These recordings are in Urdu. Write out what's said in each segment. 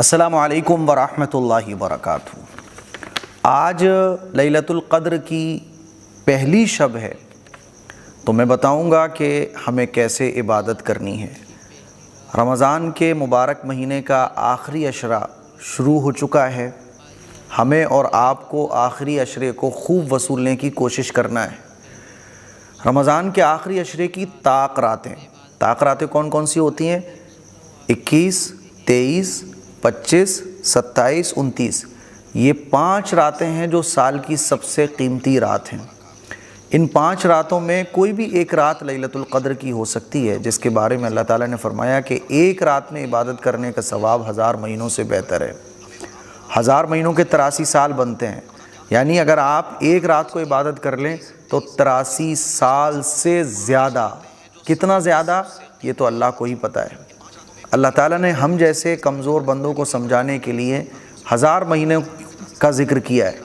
السلام علیکم ورحمۃ اللہ وبرکاتہ۔ آج لیلۃ القدر کی پہلی شب ہے، تو میں بتاؤں گا کہ ہمیں کیسے عبادت کرنی ہے۔ رمضان کے مبارک مہینے کا آخری عشرہ شروع ہو چکا ہے۔ ہمیں اور آپ کو آخری عشرے کو خوب وصولنے کی کوشش کرنا ہے۔ رمضان کے آخری عشرے کی طاق راتیں کون کون سی ہوتی ہیں؟ 21، 23، 25، 27، 29۔ یہ 5 راتیں ہیں جو سال کی سب سے قیمتی رات ہیں۔ ان 5 راتوں میں کوئی بھی ایک رات لیلۃ القدر کی ہو سکتی ہے، جس کے بارے میں اللہ تعالیٰ نے فرمایا کہ ایک رات میں عبادت کرنے کا ثواب 1000 مہینوں سے بہتر ہے۔ 1000 مہینوں کے 83 سال بنتے ہیں، یعنی اگر آپ ایک رات کو عبادت کر لیں تو 83 سال سے زیادہ۔ کتنا زیادہ یہ تو اللہ کو ہی پتہ ہے۔ اللہ تعالیٰ نے ہم جیسے کمزور بندوں کو سمجھانے کے لیے 1000 مہینے کا ذکر کیا ہے،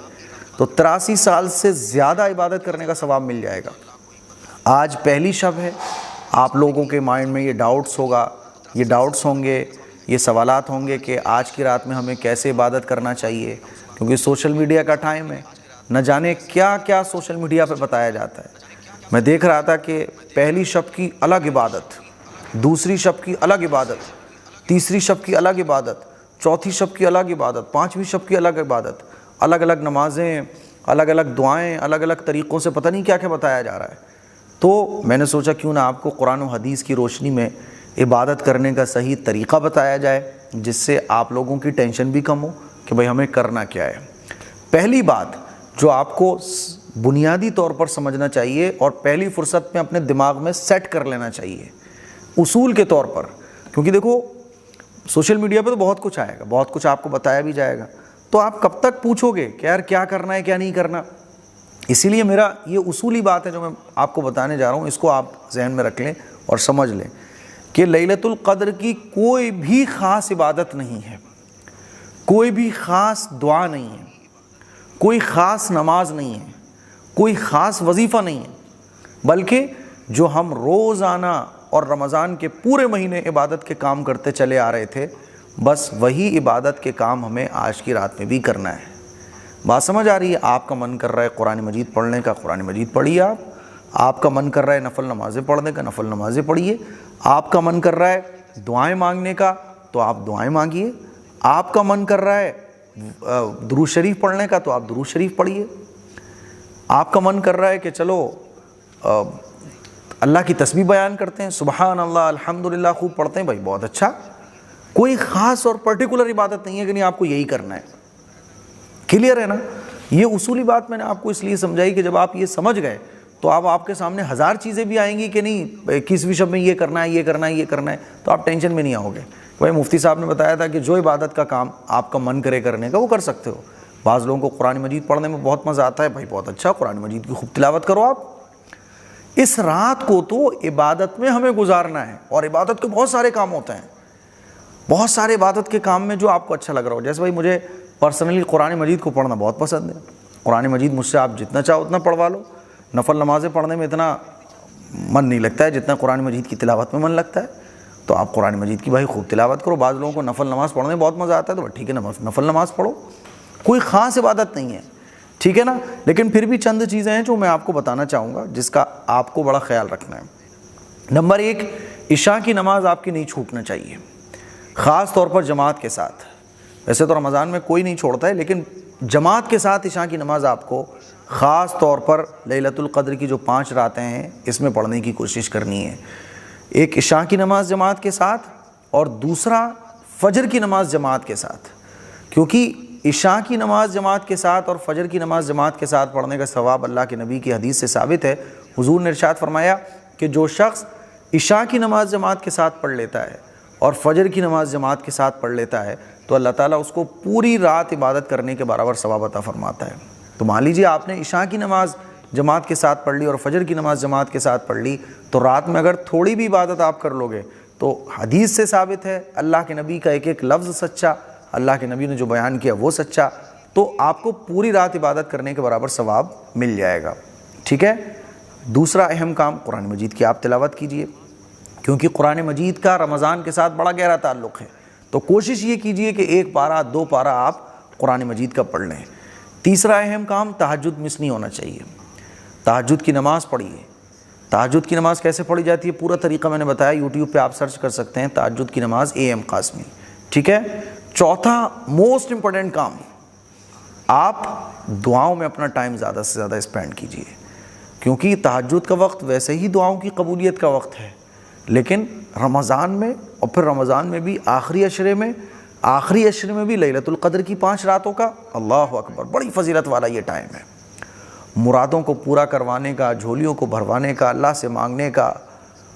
تو 83 سال سے زیادہ عبادت کرنے کا ثواب مل جائے گا۔ آج پہلی شب ہے، آپ لوگوں کے مائنڈ میں یہ ڈاؤٹس ہوں گے، یہ سوالات ہوں گے کہ آج کی رات میں ہمیں کیسے عبادت کرنا چاہیے، کیونکہ سوشل میڈیا کا ٹائم ہے، نہ جانے کیا کیا سوشل میڈیا پہ بتایا جاتا ہے۔ میں دیکھ رہا تھا کہ پہلی شب کی الگ عبادت، دوسری شب کی الگ عبادت، تیسری شب کی الگ عبادت، چوتھی شب کی الگ عبادت، 5ویں شب کی الگ عبادت، الگ الگ نمازیں، الگ الگ دعائیں، الگ الگ طریقوں سے پتہ نہیں کیا کیا بتایا جا رہا ہے۔ تو میں نے سوچا کیوں نہ آپ کو قرآن و حدیث کی روشنی میں عبادت کرنے کا صحیح طریقہ بتایا جائے، جس سے آپ لوگوں کی ٹینشن بھی کم ہو کہ بھئی ہمیں کرنا کیا ہے۔ پہلی بات جو آپ کو بنیادی طور پر سمجھنا چاہیے اور پہلی فرصت میں اپنے دماغ میں سیٹ کر لینا چاہیے اصول کے طور پر، کیونکہ دیکھو سوشل میڈیا پہ تو بہت کچھ آئے گا، بہت کچھ آپ کو بتایا بھی جائے گا، تو آپ کب تک پوچھو گے کہ یار کیا کرنا ہے کیا نہیں کرنا۔ اسی لیے میرا یہ اصولی بات ہے جو میں آپ کو بتانے جا رہا ہوں، اس کو آپ ذہن میں رکھ لیں اور سمجھ لیں کہ لیلۃ القدر کی کوئی بھی خاص عبادت نہیں ہے، کوئی بھی خاص دعا نہیں ہے، کوئی خاص نماز نہیں ہے، کوئی خاص وظیفہ نہیں ہے، بلکہ جو ہم روزانہ اور رمضان کے پورے مہینے عبادت کے کام کرتے چلے آ رہے تھے، بس وہی عبادت کے کام ہمیں آج کی رات میں بھی کرنا ہے۔ بات سمجھ آ رہی ہے؟ آپ کا من کر رہا ہے قرآن مجید پڑھنے کا، قرآن مجید پڑھیے۔ آپ کا من کر رہا ہے نفل نمازیں پڑھنے کا، نفل نمازیں پڑھیے۔ آپ کا من کر رہا ہے دعائیں مانگنے کا، تو آپ دعائیں مانگیے۔ آپ کا من کر رہا ہے درود شریف پڑھنے کا، تو آپ درود شریف پڑھیے۔ آپ کا من کر رہا ہے کہ چلو اللہ کی تسبیح بیان کرتے ہیں، سبحان اللہ، الحمدللہ خوب پڑھتے ہیں، بھائی بہت اچھا۔ کوئی خاص اور پرٹیکولر عبادت نہیں ہے کہ نہیں آپ کو یہی کرنا ہے۔ کلیئر ہے نا؟ یہ اصولی بات میں نے آپ کو اس لیے سمجھائی کہ جب آپ یہ سمجھ گئے تو اب آپ کے سامنے 1000 چیزیں بھی آئیں گی کہ نہیں 21ویں شب میں یہ کرنا ہے، یہ کرنا ہے، یہ کرنا ہے، تو آپ ٹینشن میں نہیں آؤ گے۔ بھائی مفتی صاحب نے بتایا تھا کہ جو عبادت کا کام آپ کا من کرے کرنے کا وہ کر سکتے ہو۔ بعض لوگوں کو قرآن مجید پڑھنے میں بہت مزہ آتا ہے، بھائی بہت اچھا، قرآن مجید کی خوب تلاوت کرو۔ آپ اس رات کو تو عبادت میں ہمیں گزارنا ہے، اور عبادت کے بہت سارے کام ہوتے ہیں، بہت سارے عبادت کے کام میں جو آپ کو اچھا لگ رہا ہو۔ جیسے بھائی مجھے پرسنلی قرآن مجید کو پڑھنا بہت پسند ہے، قرآن مجید مجھ سے آپ جتنا چاہو اتنا پڑھوا لو۔ نفل نمازیں پڑھنے میں اتنا من نہیں لگتا ہے جتنا قرآن مجید کی تلاوت میں من لگتا ہے، تو آپ قرآن مجید کی بھائی خوب تلاوت کرو۔ بعض لوگوں کو نفل نماز پڑھنے میں بہت مزہ آتا ہے، تو ٹھیک ہے نفل نماز پڑھو، کوئی خاص عبادت نہیں ہے، ٹھیک ہے نا؟ لیکن پھر بھی چند چیزیں ہیں جو میں آپ کو بتانا چاہوں گا، جس کا آپ کو بڑا خیال رکھنا ہے۔ نمبر 1، عشاء کی نماز آپ کی نہیں چھوٹنا چاہیے، خاص طور پر جماعت کے ساتھ۔ ویسے تو رمضان میں کوئی نہیں چھوڑتا ہے، لیکن جماعت کے ساتھ عشاء کی نماز آپ کو خاص طور پر لیلۃ القدر کی جو 5 راتیں ہیں اس میں پڑھنے کی کوشش کرنی ہے۔ ایک عشاء کی نماز جماعت کے ساتھ، اور دوسرا فجر کی نماز جماعت کے ساتھ، کیونکہ عشاء کی نماز جماعت کے ساتھ اور فجر کی نماز جماعت کے ساتھ پڑھنے کا ثواب اللہ کے نبی کی حدیث سے ثابت ہے۔ حضور نے ارشاد فرمایا کہ جو شخص عشاء کی نماز جماعت کے ساتھ پڑھ لیتا ہے اور فجر کی نماز جماعت کے ساتھ پڑھ لیتا ہے تو اللہ تعالیٰ اس کو پوری رات عبادت کرنے کے برابر ثواب عطا فرماتا ہے۔ تو مان لیجیے آپ نے عشاء کی نماز جماعت کے ساتھ پڑھ لی اور فجر کی نماز جماعت کے ساتھ پڑھ لی، تو رات میں اگر تھوڑی بھی عبادت آپ کر لو گے تو حدیث سے ثابت ہے، اللہ کے نبی کا ایک ایک لفظ سچا، اللہ کے نبی نے جو بیان کیا وہ سچا، تو آپ کو پوری رات عبادت کرنے کے برابر ثواب مل جائے گا، ٹھیک ہے؟ دوسرا اہم کام، قرآن مجید کی آپ تلاوت کیجئے، کیونکہ قرآن مجید کا رمضان کے ساتھ بڑا گہرا تعلق ہے۔ تو تو کوشش یہ کیجئے کہ 1 پارہ 2 پارہ آپ قرآن مجید کا پڑھ لیں۔ تیسرا اہم کام، تہجد مس نہیں ہونا چاہیے۔ تہجد کی نماز پڑھیے۔ تہجد کی نماز کیسے پڑھی جاتی ہے پورا طریقہ میں نے بتایا، یوٹیوب پہ آپ سرچ کر سکتے ہیں، تہجد کی نماز AM قاسمی، ٹھیک ہے۔ چوتھا موسٹ امپورٹنٹ کام، آپ دعاؤں میں اپنا ٹائم زیادہ سے زیادہ اسپینڈ کیجئے، کیونکہ تہجد کا وقت ویسے ہی دعاؤں کی قبولیت کا وقت ہے، لیکن رمضان میں اور پھر رمضان میں بھی آخری عشرے میں بھی لیلۃ القدر کی 5 راتوں کا، اللہ اکبر، بڑی فضیلت والا یہ ٹائم ہے۔ مرادوں کو پورا کروانے کا، جھولیوں کو بھروانے کا، اللہ سے مانگنے کا،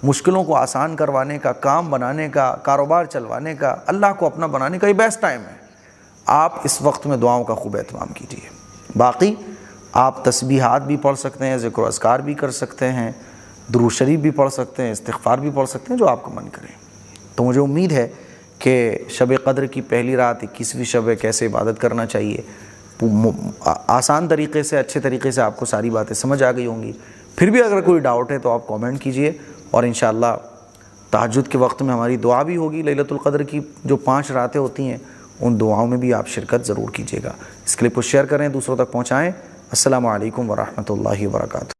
مشکلوں کو آسان کروانے کا، کام بنانے کا، کاروبار چلوانے کا، اللہ کو اپنا بنانے کا یہ بیسٹ ٹائم ہے۔ آپ اس وقت میں دعاؤں کا خوب اہتمام کیجیے۔ باقی آپ تسبیحات بھی پڑھ سکتے ہیں، ذکر و اذکار بھی کر سکتے ہیں، درود شریف بھی پڑھ سکتے ہیں، استغفار بھی پڑھ سکتے ہیں، جو آپ کو من کرے۔ تو مجھے امید ہے کہ شب قدر کی پہلی رات 21ویں شب ہے، کیسے عبادت کرنا چاہیے، آسان طریقے سے، اچھے طریقے سے آپ کو ساری باتیں سمجھ آ گئی ہوں گی۔ پھر بھی اگر کوئی ڈاؤٹ ہے تو آپ کامنٹ کیجئے، اور انشاءاللہ تہجد کے وقت میں ہماری دعا بھی ہوگی۔ لیلۃ القدر کی جو 5 راتیں ہوتی ہیں ان دعاؤں میں بھی آپ شرکت ضرور کیجیے گا۔ اس کلپ کو شیئر کریں، دوسروں تک پہنچائیں۔ السلام علیکم ورحمۃ اللہ وبرکاتہ۔